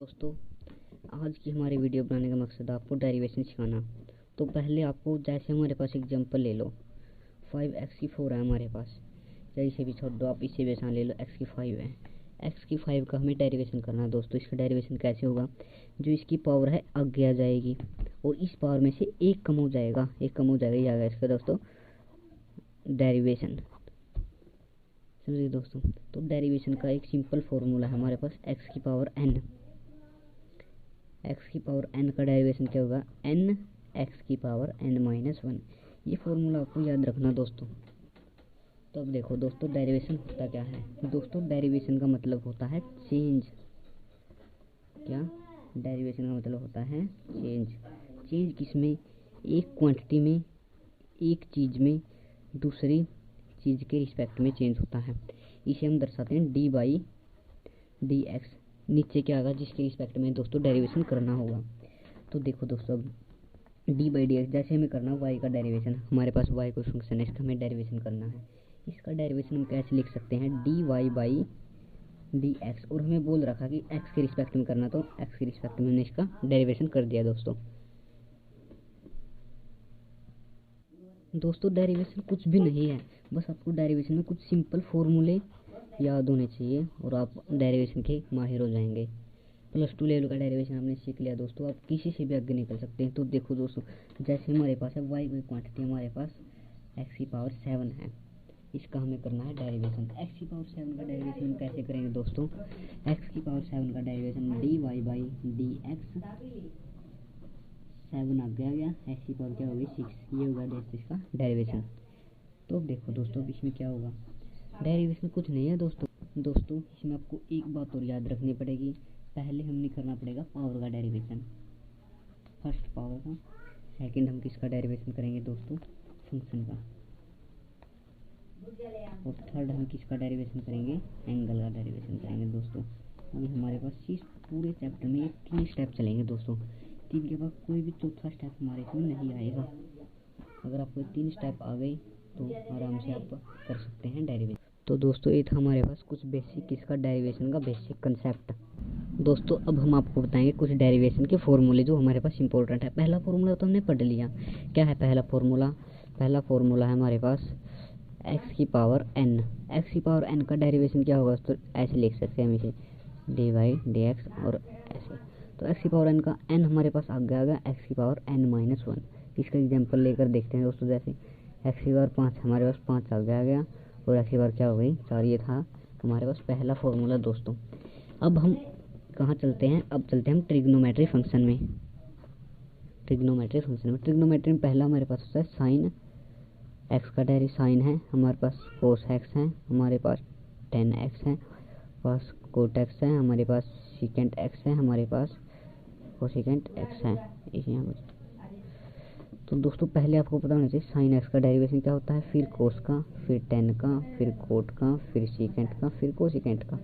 दोस्तों, आज की हमारी वीडियो बनाने का मकसद आपको डेरिवेशन सिखाना। तो पहले आपको जैसे हमारे पास एग्जांपल ले लो 5x की 4 है हमारे पास, या इसे भी छोड़ दो, आप इसे भी आसान ले लो, x की 5 है। x की 5 का हमें डेरिवेशन करना है दोस्तों। इसका डेरिवेशन कैसे होगा? जो इसकी पावर है आगे आ जाएगी और इस पावर में से एक कम हो जाएगा, ये आ गया इसका दोस्तों डेरिवेशन। समझिए दोस्तों, तो डेरिवेशन का एक सिंपल फॉर्मूला है हमारे पास x की पावर n। x की पावर n का डेरिवेशन क्या होगा? n x की पावर n-1। ये फॉर्मूला आपको याद रखना दोस्तों। तो अब देखो दोस्तों, डेरिवेशन होता क्या है दोस्तों? डेरिवेशन का मतलब होता है चेंज। क्या? डेरिवेशन का मतलब होता है चेंज। चेंज किसमें? एक क्वांटिटी में, एक चीज़ में दूसरी चीज़ के रिस्पेक्ट में चेंज होता है। इसे हम दर्शाते हैं डी बाई डी एक्स। नीचे क्या आएगा? जिसके रिस्पेक्ट में दोस्तों डेरिवेशन करना होगा। तो देखो दोस्तों, अब डी बाई डी एक्स जैसे हमें करना है वाई का डेरिवेशन, हमारे पास वाई कोई फंक्शन है, इसका हमें डेरिवेशन करना है। इसका डेरिवेशन हम कैसे लिख सकते हैं? D y by d x. और हमें बोल रखा कि एक्स के रिस्पेक्ट में करना, तो एक्स के रिस्पेक्ट में हमने इसका डेरिवेशन कर दिया दोस्तों। डेरिवेशन कुछ भी नहीं है, बस आपको डेरिवेशन में कुछ सिंपल फॉर्मूले याद होने चाहिए और आप डेरिवेशन के माहिर हो जाएंगे। +2 लेवल का डेरिवेशन आपने सीख लिया दोस्तों, आप किसी से भी आगे निकल सकते हैं। तो देखो दोस्तों, जैसे हमारे पास है वाई कोई क्वांटिटी, हमारे पास x की पावर 7 है, इसका हमें करना है डेरिवेशन। x की पावर 7 का डेरिवेशन हम कैसे करेंगे दोस्तों? x की पावर 7 का derivation d y by d x, 7 आगे आ गया, x की पावर क्या होगी? 6। ये होगा दोस्तों इसका डेरिवेशन। तो अब देखो दोस्तों, अब इसमें क्या होगा? डेरिवेशन कुछ नहीं है दोस्तों इसमें आपको एक बात और याद रखनी पड़ेगी। पहले हमने करना पड़ेगा पावर का डेरिवेशन, फर्स्ट पावर का। सेकंड हम किसका डेरिवेशन करेंगे दोस्तों? फंक्शन का। और थर्ड हम किसका डेरिवेशन करेंगे? एंगल का डेरिवेशन करेंगे दोस्तों। अभी हमारे पास इस पूरे चैप्टर में ये 3 स्टेप चलेंगे दोस्तों। 3 के बाद कोई भी चौथा स्टेप हमारे इसमें नहीं आएगा। अगर आपको 3 स्टेप आ गए तो आराम से आप कर सकते हैं डेरिवेशन। तो दोस्तों, ये था हमारे पास कुछ बेसिक इसका डेरिवेशन का बेसिक कंसेप्ट। दोस्तों, अब हम आपको बताएंगे कुछ डेरिवेशन के फॉर्मूले जो हमारे पास इंपॉर्टेंट है। पहला फॉर्मूला तो हमने पढ़ लिया। क्या है पहला फॉर्मूला? पहला फॉर्मूला है हमारे पास x की पावर n। x की पावर n का डेरिवेशन क्या होगा? तो ऐसे लिख सकते हैं हम इसे डी वाई डी एक्स और ऐसे। तो x की पावर n का n हमारे पास आगे आ गया x की पावर n-1। इसका एग्जाम्पल लेकर देखते हैं दोस्तों। जैसे x की पावर 5 हमारे पास 5 आगे आ गया और x की पावर क्या हो गई? 4। ये था हमारे पास पहला फॉर्मूला दोस्तों। अब हम कहाँ चलते हैं? अब चलते हैं हम ट्रिग्नोमेट्री फंक्शन में। ट्रिग्नोमेट्री में पहला हमारे पास होता है साइन एक्स का साइन है, हमारे पास कोस एक्स है, हमारे पास टेन एक्स है, पास कोट एक्स है, हमारे पास सीकेंट एक्स है, हमारे पास कोसिकेंट एक्स है। इसी यहाँ पर तो दोस्तों पहले आपको पता होना चाहिए साइन एक्स का डेरिवेशन क्या होता है, फिर कोस का, फिर टेन का, फिर कोट का, फिर सीकेंट का, फिर कोसिकेंट का।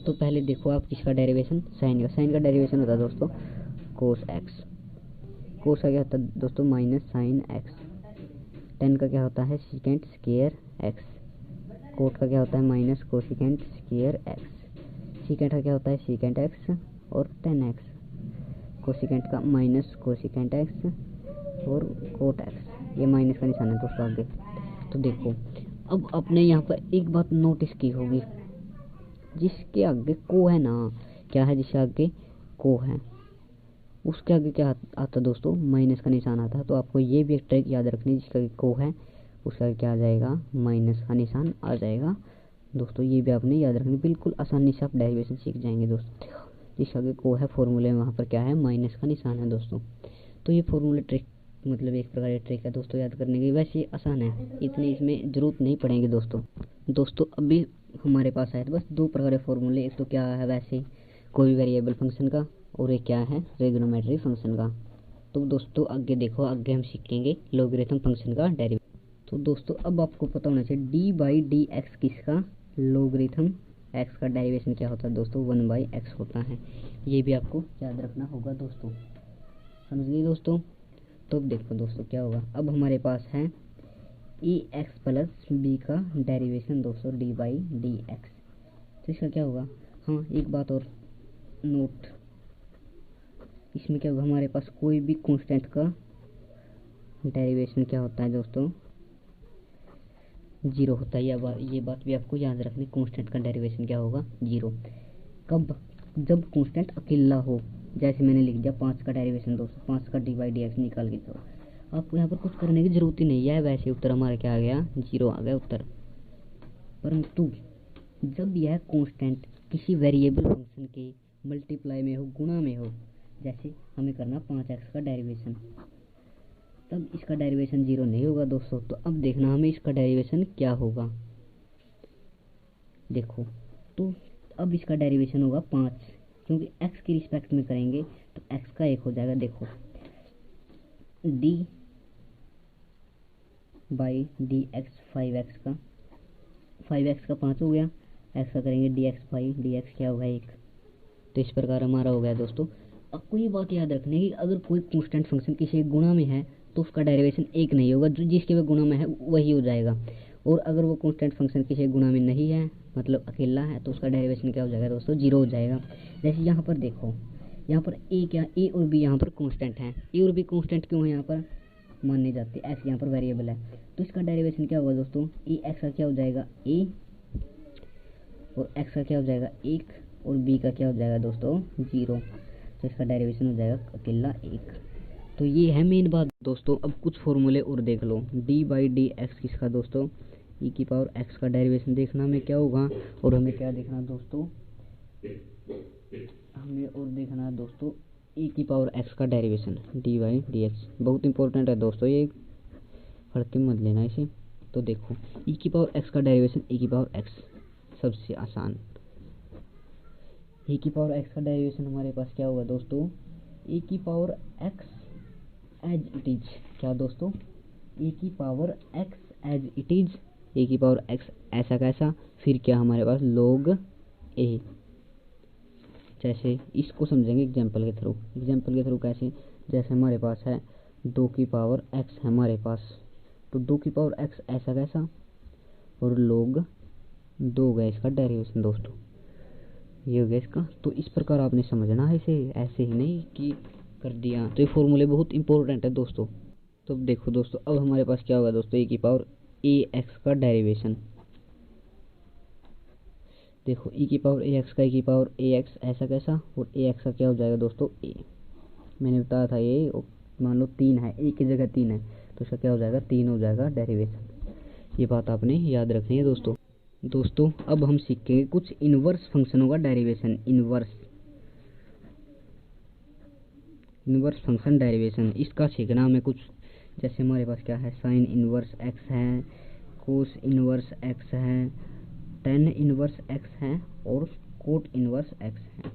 तो पहले देखो आप किसका डेरिवेशन? साइन का डेरिवेशन होता है दोस्तों कोस एक्स। कोस का क्या होता है दोस्तों? Minus sine x. टेन का क्या होता है? Secant square x. कोट का क्या होता है? Minus cosecant square x. Secant का क्या होता है? सीकेंट एक्स और टेन एक्स। कोसिकेंट का माइनस कोसिकेंट एक्स और कोट एक्स। ये माइनस का निशान है दोस्तों आगे। तो देखो, अब आपने यहाँ पर एक बात नोटिस की होगी, जिसके आगे को है ना, क्या है जिसके आगे को है, उसके आगे क्या आता है दोस्तों? माइनस का निशान आता है। तो आपको ये भी एक ट्रिक याद रखनी, जिसका आगे को है उसका आगे क्या आ जाएगा? माइनस का निशान आ जाएगा दोस्तों। ये भी आपने याद रखनी, बिल्कुल आसानी से आप डेरिवेशन सीख जाएंगे दोस्तों। जिसके आगे को है फॉर्मूले में वहाँ पर क्या है? माइनस का निशान है दोस्तों। तो ये फॉर्मूले ट्रिक मतलब एक प्रकार की ट्रिक है दोस्तों याद करने की। वैसे ये आसान है, इतनी इसमें ज़रूरत नहीं पड़ेगी दोस्तों। अभी हमारे पास है बस 2 प्रकार के फॉर्मूले। एक तो क्या है वैसे कोई भी वेरिएबल फंक्शन का, और एक क्या है? ट्रिग्नोमेट्री फंक्शन का। तो दोस्तों आगे देखो, आगे हम सीखेंगे लॉगरिथम फंक्शन का डेरिवेशन। तो दोस्तों अब आपको पता होना चाहिए डी बाई डी एक्स किसका? लॉगरिथम एक्स का डेरिवेशन क्या होता है दोस्तों? 1/x होता है। ये भी आपको याद रखना होगा दोस्तों। समझ गए दोस्तों? तो देखो दोस्तों क्या होगा, अब हमारे पास है ए एक्स प्लस बी का डेरिवेशन दोस्तों डी बाई डी एक्स। तो इसका क्या होगा? हाँ, एक बात और नोट इसमें क्या होगा, हमारे पास कोई भी कांस्टेंट का डेरिवेशन क्या होता है दोस्तों, जीरो होता है। ये बात भी आपको याद रखनी, कांस्टेंट का डेरिवेशन क्या होगा, जीरो। कब, जब कांस्टेंट अकेला हो। जैसे मैंने लिख दिया 5 का डेरिवेशन दोस्तों, 5 का डी बाई डी एक्स निकाल के दो, आपको यहाँ पर कुछ करने की जरूरत ही नहीं है, वैसे उत्तर हमारा क्या आ गया, जीरो आ गया उत्तर। परंतु जब यह कांस्टेंट किसी वेरिएबल फंक्शन के मल्टीप्लाई में हो, गुणा में हो, जैसे हमें करना 5x का डेरिवेशन, तब इसका डेरिवेशन जीरो नहीं होगा दोस्तों। तो अब देखना हमें इसका डेरिवेशन क्या होगा, देखो तो अब इसका डेरिवेशन होगा 5, क्योंकि x की रिस्पेक्ट में करेंगे तो x का 1 हो जाएगा। देखो d by d x 5x का 5 हो गया, x का करेंगे dx बाई dx क्या होगा 1। तो इस प्रकार हमारा हो गया दोस्तों। आपको ये बात याद रखनी है कि अगर कोई कांस्टेंट फंक्शन किसी गुणा में है तो उसका डेरिवेशन 1 नहीं होगा, जो जिसके भी गुणा में है वही हो जाएगा। और अगर वो कांस्टेंट फंक्शन किसी गुणा में नहीं है, मतलब अकेला है, तो उसका डेरिवेशन क्या हो जाएगा दोस्तों, जीरो हो जाएगा। जैसे यहाँ पर देखो, यहाँ पर ए और बी यहाँ पर कांस्टेंट हैं। ए और बी कांस्टेंट क्यों है यहाँ पर, माने जाते हैं, एक्स यहाँ पर वेरिएबल है, तो इसका डेरिवेशन क्या होगा दोस्तों, ए एक्स का क्या हो जाएगा ए, और एक्स का क्या हो जाएगा 1, और बी का क्या हो जाएगा दोस्तों 0। तो इसका डेरिवेशन हो जाएगा अकेला 1। तो ये है मेन बात दोस्तों। अब कुछ फॉर्मूले और देख लो, डी बाई डी एक्स किसका दोस्तों, ई की पावर एक्स का डेरिवेशन देखना हमें क्या होगा, और हमें क्या देखना दोस्तों, हमें और देखना है दोस्तों ई की पावर एक्स का derivation, D by d x बहुत इंपॉर्टेंट है दोस्तों, ये फड़के मत लेना इसे। तो देखो ई की पावर एक्स का डेरिवेशन, ई की पावर एक्स सबसे आसान, ए की पावर एक्स का डेरिवेशन हमारे पास क्या होगा दोस्तों, ए की power x as it is, क्या दोस्तों, ए की power x as it is, A की पावर एक्स ऐसा कैसा, फिर क्या हमारे पास log ए। जैसे इसको समझेंगे एग्जाम्पल के थ्रू कैसे, जैसे हमारे पास है 2 की पावर एक्स है हमारे पास, तो 2 की पावर एक्स ऐसा कैसा, और log 2 गया इसका डेरिवेशन दोस्तों, ये हो गया इसका। तो इस प्रकार आपने समझना है इसे, ऐसे ही नहीं कि कर दिया। तो ये फॉर्मूले बहुत इंपॉर्टेंट है दोस्तों। तो देखो दोस्तों, अब हमारे पास क्या होगा दोस्तों, ए की पावर ए एक्स का डेरिवेशन, देखो ई की पावर ए एक्स का, ई की पावर ए एक्स ऐसा कैसा, और ए एक्स का क्या हो जाएगा दोस्तों ए, मैंने बताया था ये, मान लो 3 है, ए की जगह 3 है, तो इसका क्या हो जाएगा 3 हो जाएगा डेरिवेशन। ये बात आपने याद रखनी है दोस्तों। अब हम सीखेंगे कुछ इनवर्स फंक्शनों का डेरिवेशन, इनवर्स फंक्शन डेरिवेशन, इसका सीखना हमें कुछ। जैसे हमारे पास क्या है, साइन इनवर्स एक्स है, कोस इनवर्स एक्स है, टेन इनवर्स एक्स है, और कोट इनवर्स एक्स है।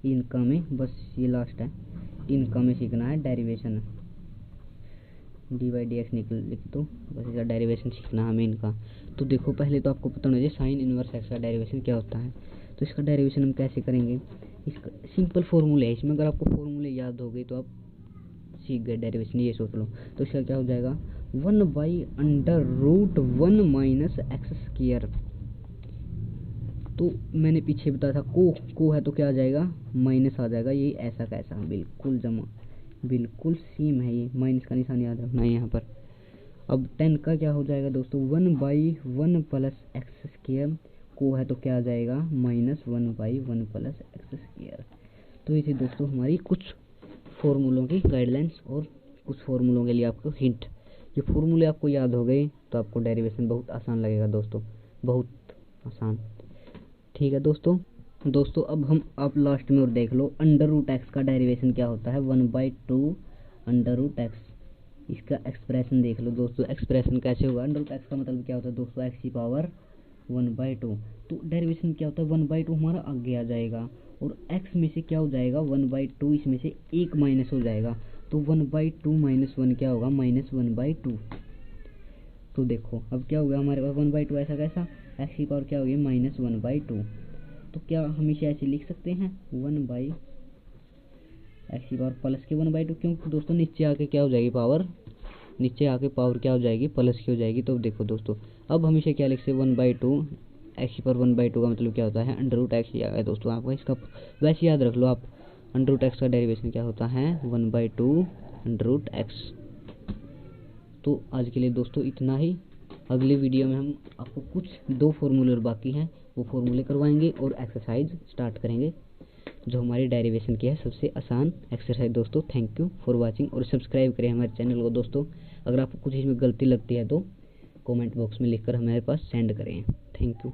इनका में बस ये लास्ट है, इनका में सीखना है derivation, D by d x लिख दो, बस इसका डेरिवेशन सीखना है हमें इनका। तो देखो पहले तो आपको पता होना चाहिए साइन इनवर्स एक्स का डेरिवेशन क्या होता है। तो इसका डेरिवेशन हम कैसे करेंगे, इसका सिंपल फॉर्मूला है, इसमें अगर आपको फॉर्मूले याद हो गए तो आप सीख गए डेरिवेशन, ये सोच लो। तो इसका क्या हो जाएगा 1/√1 माइनस एक्स स्क्वायर। तो मैंने पीछे बताया था को है तो क्या आ जाएगा, माइनस आ जाएगा, ये ऐसा कैसा बिल्कुल जमा, बिल्कुल सेम है, ये माइनस का निशान याद रखना है यहाँ पर। अब 10 का क्या हो जाएगा दोस्तों 1/1 प्लस एक्स स्क्वायर, को है तो क्या आ जाएगा -1/1 प्लस एक्स स्क्वायर। तो ये थी दोस्तों हमारी कुछ फॉर्मूलों की गाइडलाइंस और कुछ फॉर्मूलों के लिए आपको हिंट। ये फॉर्मूले आपको याद हो गए तो आपको डेरिवेशन बहुत आसान लगेगा दोस्तों, बहुत आसान। ठीक है दोस्तों अब हम आप लास्ट में और देख लो, √x का डेरिवेशन क्या होता है 1/2 √x। इसका एक्सप्रेशन देख लो दोस्तों, एक्सप्रेशन कैसे होगा, √x का मतलब क्या होता है दोस्तों x की पावर 1/2। तो डेरिवेशन क्या होता है 1/2 हमारा आगे आ जाएगा, और x में से क्या हो जाएगा 1/2, इसमें से 1 माइनस हो जाएगा, तो 1/2 माइनस 1 क्या होगा -1/2। तो देखो अब क्या होगा हमारे पास 1/2 ऐसा कैसा, x की पावर क्या होगी -1/2। तो क्या हम इसे ऐसे लिख सकते हैं 1/x की पावर प्लस के 1/2, क्योंकि दोस्तों नीचे आके क्या हो जाएगी पावर, नीचे आके पावर क्या हो जाएगी प्लस की हो जाएगी। तो देखो दोस्तों अब हम इसे क्या लिख सकते 1/2 x की पावर 1/2 का मतलब क्या होता है √x ही आ गया दोस्तों आपका। इसका वैसे याद रख लो आप, अंडर रूट एक्स का डेरिवेशन क्या होता है 1/2 अंडर रूट एक्स। तो आज के लिए दोस्तों इतना ही। अगले वीडियो में हम आपको कुछ 2 फॉर्मूले और बाकी हैं वो फॉर्मूले करवाएंगे और एक्सरसाइज स्टार्ट करेंगे जो हमारी डेरिवेशन की है सबसे आसान एक्सरसाइज। दोस्तों थैंक यू फॉर वाचिंग और सब्सक्राइब करें हमारे चैनल को। दोस्तों अगर आपको कुछ इसमें गलती लगती है तो कमेंट बॉक्स में लिखकर हमारे पास सेंड करें। Thank you.